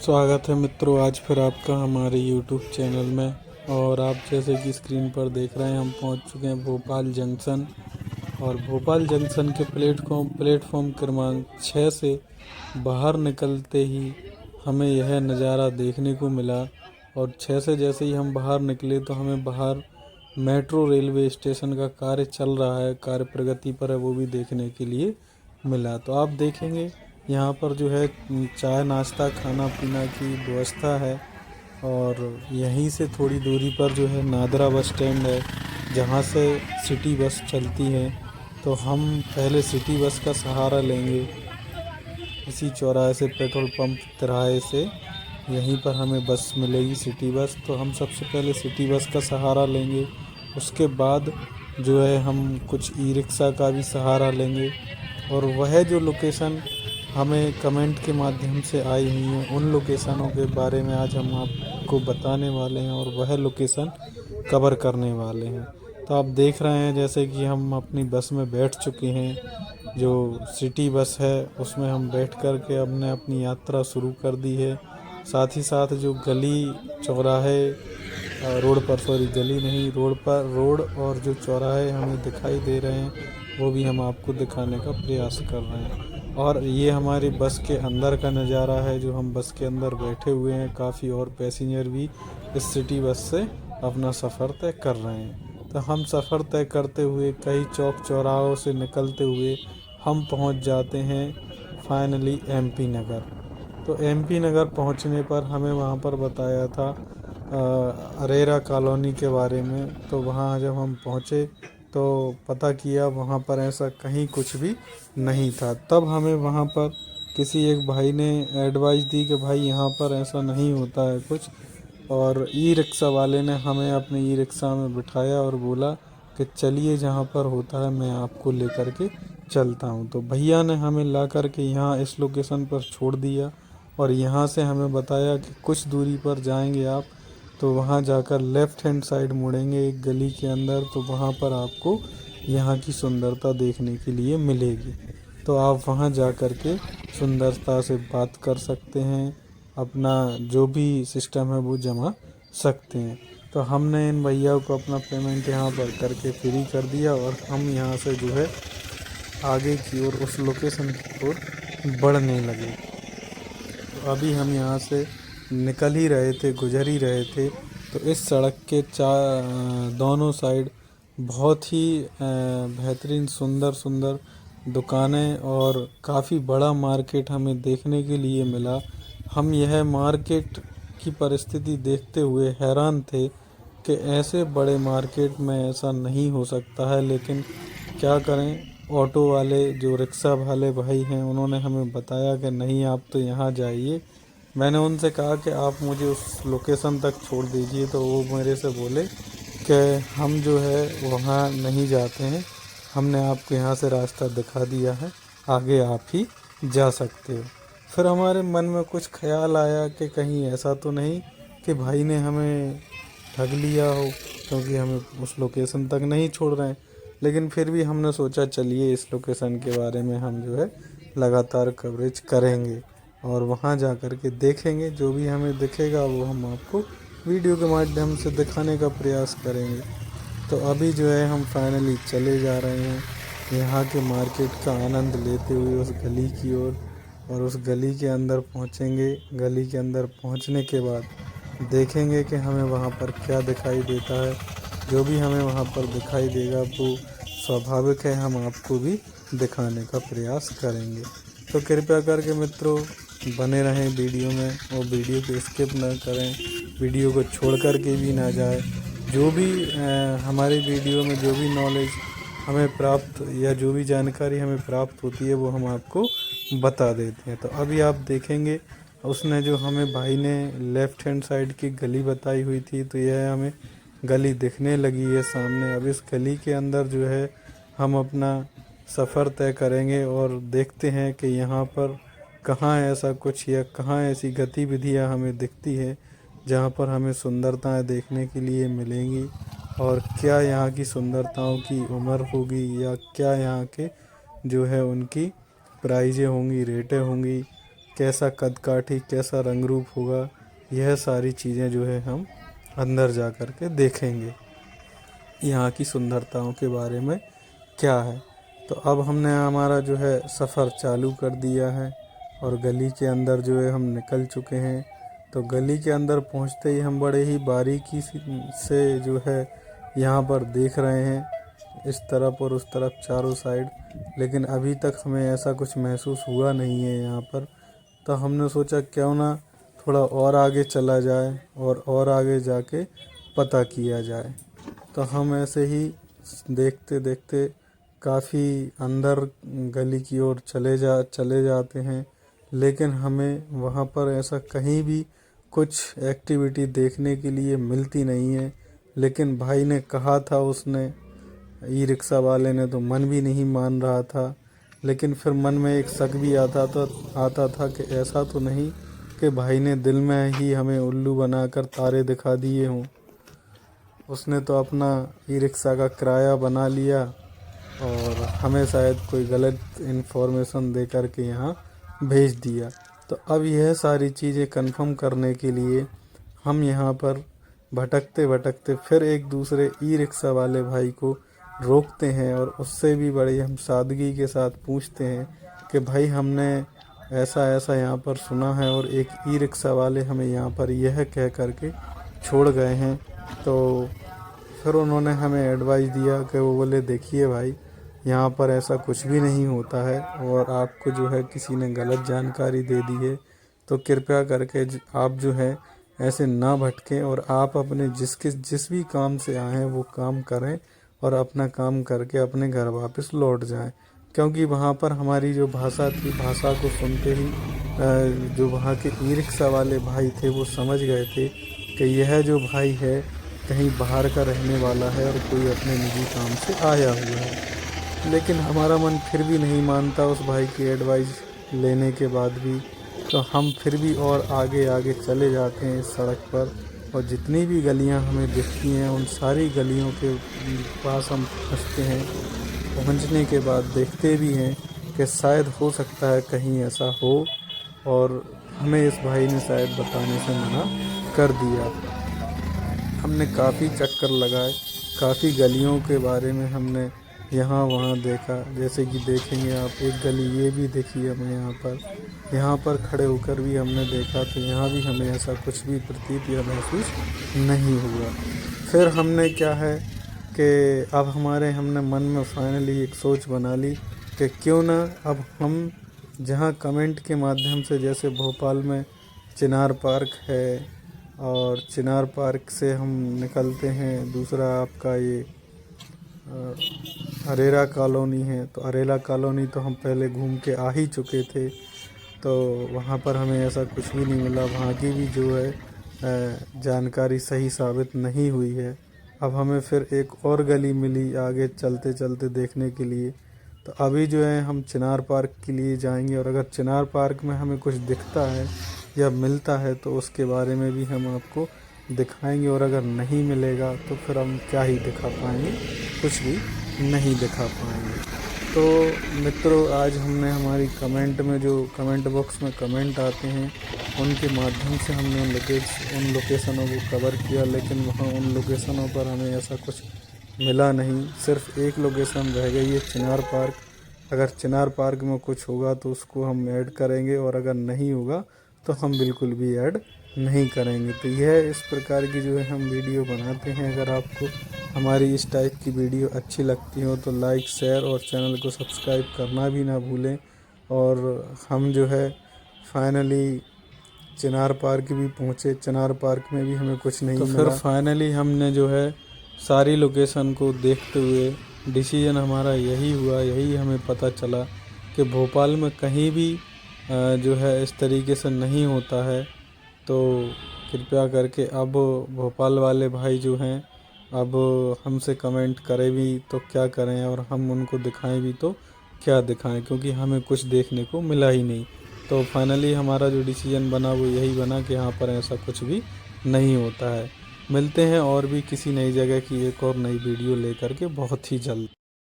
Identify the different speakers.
Speaker 1: स्वागत है मित्रों, आज फिर आपका हमारे यूट्यूब चैनल में। और आप जैसे कि स्क्रीन पर देख रहे हैं, हम पहुंच चुके हैं भोपाल जंक्शन। और भोपाल जंक्शन के प्लेटफॉर्म क्रमांक 6 से बाहर निकलते ही हमें यह नज़ारा देखने को मिला। और 6 से जैसे ही हम बाहर निकले तो हमें बाहर मेट्रो रेलवे स्टेशन का कार्य चल रहा है, कार्य प्रगति पर है, वो भी देखने के लिए मिला। तो आप देखेंगे यहाँ पर जो है चाय नाश्ता खाना पीना की व्यवस्था है। और यहीं से थोड़ी दूरी पर जो है नादरा बस स्टैंड है, जहाँ से सिटी बस चलती है। तो हम पहले सिटी बस का सहारा लेंगे। इसी चौराहे से पेट्रोल पंप तिराहे से यहीं पर हमें बस मिलेगी सिटी बस। तो हम सबसे पहले सिटी बस का सहारा लेंगे। उसके बाद जो है हम कुछ ई रिक्शा का भी सहारा लेंगे। और वह जो लोकेशन हमें कमेंट के माध्यम से आई हुई हैं, उन लोकेशनों के बारे में आज हम आपको बताने वाले हैं और वह लोकेशन कवर करने वाले हैं। तो आप देख रहे हैं जैसे कि हम अपनी बस में बैठ चुके हैं, जो सिटी बस है उसमें हम बैठ कर के हमने अपनी यात्रा शुरू कर दी है। साथ ही साथ जो गली चौराहे रोड पर, सॉरी गली नहीं, रोड और जो चौराहे हमें दिखाई दे रहे हैं वो भी हम आपको दिखाने का प्रयास कर रहे हैं। और ये हमारी बस के अंदर का नज़ारा है, जो हम बस के अंदर बैठे हुए हैं। काफ़ी और पैसेंजर भी इस सिटी बस से अपना सफ़र तय कर रहे हैं। तो हम सफ़र तय करते हुए कई चौक चौराहों से निकलते हुए हम पहुंच जाते हैं फाइनली एमपी नगर। तो एमपी नगर पहुंचने पर हमें वहां पर बताया था अरेरा कॉलोनी के बारे में। तो वहां जब हम पहुंचे तो पता किया, वहाँ पर ऐसा कहीं कुछ भी नहीं था। तब हमें वहाँ पर किसी एक भाई ने एडवाइस दी कि भाई यहाँ पर ऐसा नहीं होता है कुछ। और ई रिक्शा वाले ने हमें अपने ई रिक्शा में बिठाया और बोला कि चलिए जहाँ पर होता है मैं आपको लेकर के चलता हूँ। तो भैया ने हमें ला कर के यहाँ इस लोकेशन पर छोड़ दिया। और यहाँ से हमें बताया कि कुछ दूरी पर जाएंगे आप तो वहाँ जाकर लेफ़्ट हैंड साइड मुड़ेंगे एक गली के अंदर, तो वहाँ पर आपको यहाँ की सुंदरता देखने के लिए मिलेगी। तो आप वहाँ जा कर के सुंदरता से बात कर सकते हैं, अपना जो भी सिस्टम है वो जमा सकते हैं। तो हमने इन भैया को अपना पेमेंट यहाँ पर करके फ्री कर दिया और हम यहाँ से जो है आगे की ओर उस लोकेशन की ओर बढ़ने लगे। तो अभी हम यहाँ से निकल ही रहे थे, गुजर ही रहे थे। तो इस सड़क के दोनों साइड बहुत ही बेहतरीन सुंदर सुंदर दुकानें और काफ़ी बड़ा मार्केट हमें देखने के लिए मिला। हम यह मार्केट की परिस्थिति देखते हुए हैरान थे कि ऐसे बड़े मार्केट में ऐसा नहीं हो सकता है। लेकिन क्या करें, ऑटो वाले जो रिक्शा वाले भाई हैं उन्होंने हमें बताया कि नहीं आप तो यहाँ जाइए। मैंने उनसे कहा कि आप मुझे उस लोकेशन तक छोड़ दीजिए, तो वो मेरे से बोले कि हम जो है वहाँ नहीं जाते हैं, हमने आपको यहाँ से रास्ता दिखा दिया है, आगे आप ही जा सकते हो। फिर हमारे मन में कुछ ख्याल आया कि कहीं ऐसा तो नहीं कि भाई ने हमें ठग लिया हो, क्योंकि हमें उस लोकेशन तक नहीं छोड़ रहे हैं। लेकिन फिर भी हमने सोचा चलिए इस लोकेशन के बारे में हम जो है लगातार कवरेज करेंगे और वहाँ जा कर के देखेंगे, जो भी हमें दिखेगा वो हम आपको वीडियो के माध्यम से दिखाने का प्रयास करेंगे। तो अभी जो है हम फाइनली चले जा रहे हैं यहाँ के मार्केट का आनंद लेते हुए उस गली की ओर। और उस गली के अंदर पहुँचेंगे। गली के अंदर पहुँचने के बाद देखेंगे कि हमें वहाँ पर क्या दिखाई देता है। जो भी हमें वहाँ पर दिखाई देगा वो स्वाभाविक है हम आपको भी दिखाने का प्रयास करेंगे। तो कृपया करके मित्रों बने रहें वीडियो में और वीडियो को स्किप ना करें, वीडियो को छोड़ कर के भी ना जाए। जो भी हमारी वीडियो में जो भी नॉलेज हमें प्राप्त या जो भी जानकारी हमें प्राप्त होती है वो हम आपको बता देते हैं। तो अभी आप देखेंगे उसने जो हमें भाई ने लेफ़्ट हैंड साइड की गली बताई हुई थी, तो यह हमें गली दिखने लगी है सामने। अब इस गली के अंदर जो है हम अपना सफ़र तय करेंगे और देखते हैं कि यहाँ पर कहाँ ऐसा कुछ या कहाँ ऐसी गतिविधियाँ हमें दिखती है जहाँ पर हमें सुंदरताएं देखने के लिए मिलेंगी। और क्या यहाँ की सुंदरताओं की उम्र होगी या क्या यहाँ के जो है उनकी प्राइजें होंगी, रेटें होंगी। कैसा कदकाठी, कैसा रंग रूप होगा, यह सारी चीज़ें जो है हम अंदर जा कर के देखेंगे। यहाँ की सुंदरताओं के बारे में क्या है। तो अब हमने हमारा जो है सफ़र चालू कर दिया है और गली के अंदर जो है हम निकल चुके हैं। तो गली के अंदर पहुँचते ही हम बड़े ही बारीकी से जो है यहाँ पर देख रहे हैं, इस तरफ और उस तरफ चारों साइड, लेकिन अभी तक हमें ऐसा कुछ महसूस हुआ नहीं है यहाँ पर। तो हमने सोचा क्यों ना थोड़ा और आगे चला जाए और आगे जाके पता किया जाए। तो हम ऐसे ही देखते देखते काफ़ी अंदर गली की ओर चले जाते हैं, लेकिन हमें वहाँ पर ऐसा कहीं भी कुछ एक्टिविटी देखने के लिए मिलती नहीं है। लेकिन भाई ने कहा था, उसने ई रिक्शा वाले ने तो मन भी नहीं मान रहा था, लेकिन फिर मन में एक शक भी आता था कि ऐसा तो नहीं कि भाई ने दिल में ही हमें उल्लू बनाकर तारे दिखा दिए हों। उसने तो अपना ई रिक्शा का किराया बना लिया और हमें शायद कोई गलत इन्फॉर्मेशन दे कर के यहाँ भेज दिया। तो अब यह सारी चीज़ें कंफर्म करने के लिए हम यहाँ पर भटकते भटकते फिर एक दूसरे ई रिक्शा वाले भाई को रोकते हैं और उससे भी बड़ी हम सादगी के साथ पूछते हैं कि भाई हमने ऐसा ऐसा यहाँ पर सुना है और एक ई रिक्शा वाले हमें यहाँ पर यह कह कर के छोड़ गए हैं। तो फिर उन्होंने हमें एडवाइस दिया कि वो बोले देखिए भाई, यहाँ पर ऐसा कुछ भी नहीं होता है और आपको जो है किसी ने गलत जानकारी दे दी है, तो कृपया करके आप जो है ऐसे ना भटकें और आप अपने जिस भी काम से आए हैं वो काम करें और अपना काम करके अपने घर वापस लौट जाएं। क्योंकि वहाँ पर हमारी जो भाषा थी, भाषा को सुनते ही जो वहाँ के ई रिक्शा वाले भाई थे वो समझ गए थे कि यह जो भाई है कहीं बाहर का रहने वाला है और कोई अपने निजी काम से आया हुआ है। लेकिन हमारा मन फिर भी नहीं मानता उस भाई की एडवाइस लेने के बाद भी, तो हम फिर भी और आगे आगे चले जाते हैं इस सड़क पर और जितनी भी गलियां हमें दिखती हैं उन सारी गलियों के पास हम पहुँचते हैं। पहुँचने के बाद देखते भी हैं कि शायद हो सकता है कहीं ऐसा हो और हमें इस भाई ने शायद बताने से मना कर दिया। हमने काफ़ी चक्कर लगाए, काफ़ी गलियों के बारे में हमने यहाँ वहाँ देखा। जैसे कि देखेंगे आप, एक गली ये भी देखी हमें यहाँ पर खड़े होकर भी हमने देखा, तो यहाँ भी हमें ऐसा कुछ भी प्रतीत या महसूस नहीं हुआ। फिर हमने क्या है कि अब हमने मन में फाइनली एक सोच बना ली कि क्यों ना अब हम जहाँ कमेंट के माध्यम से, जैसे भोपाल में चिनार पार्क है और चिनार पार्क से हम निकलते हैं, दूसरा आपका ये अरेरा कॉलोनी है, तो अरेरा कॉलोनी तो हम पहले घूम के आ ही चुके थे, तो वहाँ पर हमें ऐसा कुछ भी नहीं मिला। वहाँ की भी जो है जानकारी सही साबित नहीं हुई है। अब हमें फिर एक और गली मिली आगे चलते चलते देखने के लिए। तो अभी जो है हम चिनार पार्क के लिए जाएंगे और अगर चिनार पार्क में हमें कुछ दिखता है या मिलता है तो उसके बारे में भी हम आपको दिखाएंगे, और अगर नहीं मिलेगा तो फिर हम क्या ही दिखा पाएंगे, कुछ भी नहीं दिखा पाएंगे। तो मित्रों, आज हमने हमारी कमेंट बॉक्स में कमेंट आते हैं उनके माध्यम से हमने उन लोकेशनों को कवर किया, लेकिन वहाँ उन लोकेशनों पर हमें ऐसा कुछ मिला नहीं। सिर्फ एक लोकेशन रह गई है, चिनार पार्क। अगर चिनार पार्क में कुछ होगा तो उसको हम ऐड करेंगे और अगर नहीं होगा तो हम बिल्कुल भी ऐड नहीं करेंगे। तो यह इस प्रकार की जो है हम वीडियो बनाते हैं। अगर आपको हमारी इस टाइप की वीडियो अच्छी लगती हो तो लाइक, शेयर और चैनल को सब्सक्राइब करना भी ना भूलें। और हम जो है फाइनली चिनार पार्क भी पहुँचे। चिनार पार्क में भी हमें कुछ नहीं मिला। फिर फाइनली हमने जो है सारी लोकेशन को देखते हुए डिसीजन हमारा यही हुआ, यही हमें पता चला कि भोपाल में कहीं भी जो है इस तरीके से नहीं होता है। तो कृपया करके अब भोपाल वाले भाई जो हैं अब हमसे कमेंट करें भी तो क्या करें और हम उनको दिखाएं भी तो क्या दिखाएं, क्योंकि हमें कुछ देखने को मिला ही नहीं। तो फाइनली हमारा जो डिसीजन बना वो यही बना कि यहाँ पर ऐसा कुछ भी नहीं होता है। मिलते हैं और भी किसी नई जगह की एक और नई वीडियो लेकर के बहुत ही जल्द।